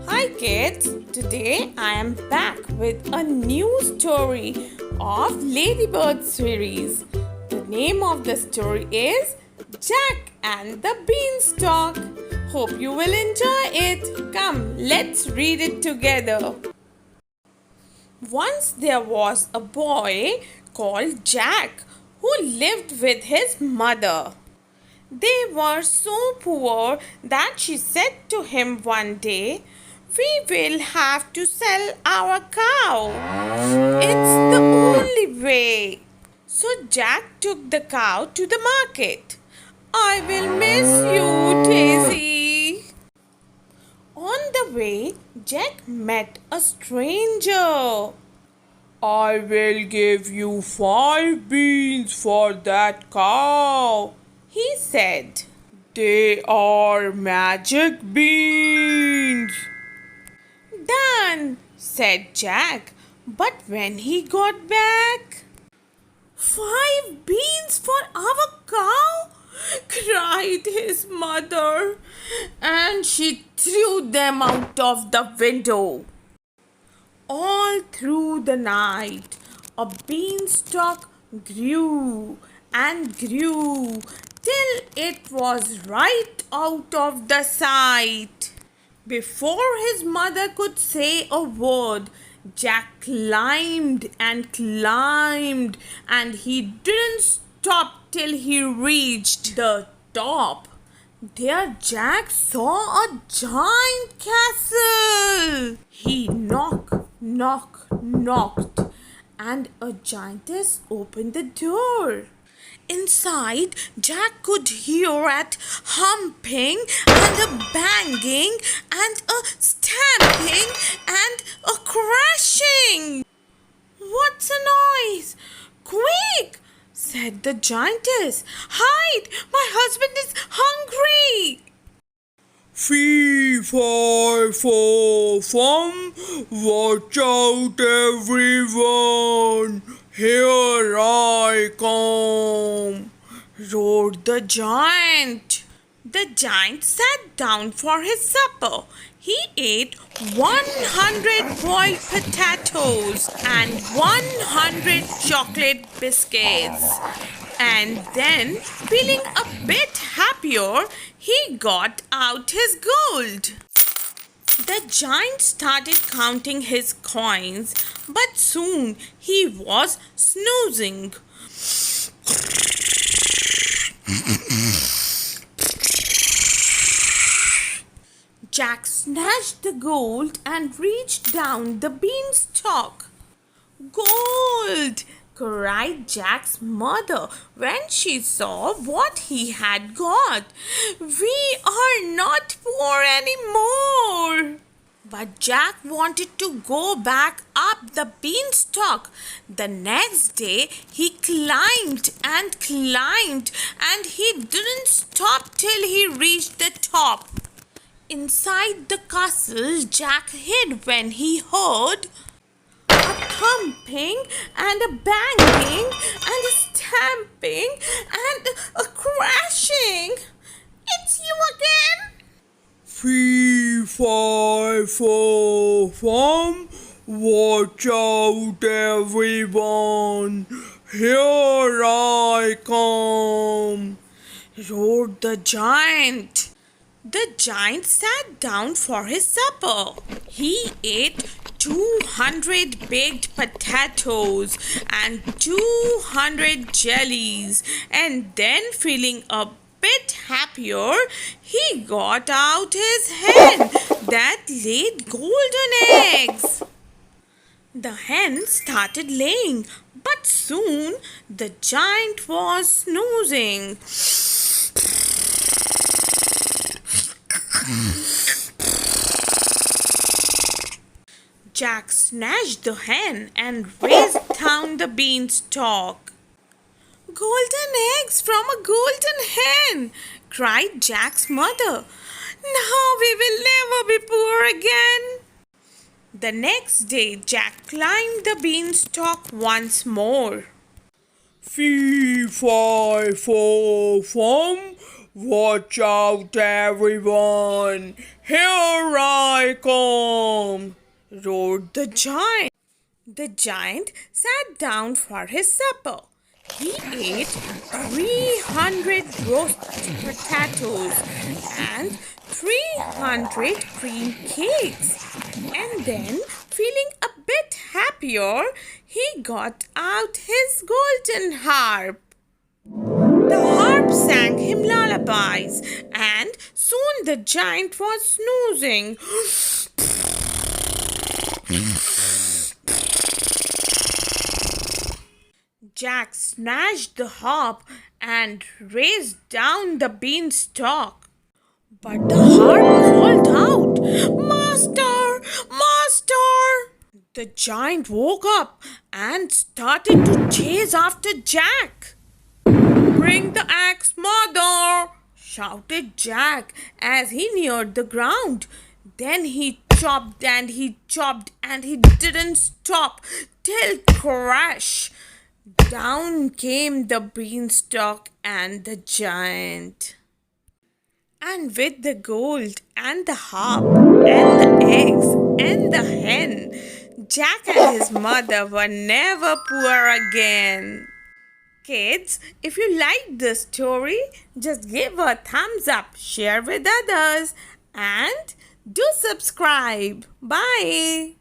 Hi kids, today I am back with a new story of Ladybird series. The name of the story is Jack and the Beanstalk. Hope you will enjoy it. Come, let's read it together. Once there was a boy called Jack who lived with his mother. They were so poor that she said to him one day, "We will have to sell our cow. It's the only way." So Jack took the cow to the market. "I will miss you, Daisy." On the way, Jack met a stranger. "I will give you 5 beans for that cow," he said. "They are magic beans." "Done," said Jack. But when he got back, "5 beans for our cow?" cried his mother, and she threw them out of the window. All through the night, a beanstalk grew and grew till it was right out of the sight. Before his mother could say a word, Jack climbed and climbed, and he didn't stop till he reached the top. There Jack saw a giant castle. He knocked, and a giantess opened the door. Inside, Jack could hear a humping and a banging and a stamping and a crashing. "What's a noise? Quick!" said the giantess. "Hide! My husband is hungry!" "Fee, fi, fo, fum, watch out everyone, here I come," roared the giant. The giant sat down for his supper. He ate 100 boiled potatoes and 100 chocolate biscuits. And then, feeling a bit happier, he got out his gold. The giant started counting his coins, but soon he was snoozing. Jack snatched the gold and reached down the beanstalk. "Gold!" cried Jack's mother when she saw what he had got. "We are not poor anymore." But Jack wanted to go back up the beanstalk. The next day he climbed and climbed, and he didn't stop till he reached the top. Inside the castle, Jack hid when he heard a thumping and a banging and a stamping and a crashing. "It's you again!" "Fee, fi, fo, fum, watch out everyone, here I come," roared the giant. The giant sat down for his supper. He ate 200 baked potatoes and 200 jellies, and then, feeling a bit happier, he got out his hen that laid golden eggs. The hen started laying, but soon the giant was snoozing. Jack snatched the hen and raced down the beanstalk. "Golden eggs from a golden hen!" cried Jack's mother. "Now we will never be poor again." The next day, Jack climbed the beanstalk once more. "Fee, fi, fo, fum, Watch out, everyone! Here I come! roared the giant. The giant sat down for his supper. He ate 300 roasted potatoes and 300 cream cakes. And then, feeling a bit happier, he got out his golden harp. The harp sang him lullabies, and soon the giant was snoozing. Jack snatched the harp and raced down the beanstalk. But the harp called out, "Master! Master!" The giant woke up and started to chase after Jack. "Bring the axe, mother!" shouted Jack as he neared the ground. Then he chopped and he chopped and he didn't stop till crash. Down came the beanstalk and the giant. And with the gold and the harp and the eggs and the hen, Jack and his mother were never poor again. Kids, if you like this story, just give a thumbs up, share with others, and do subscribe. Bye.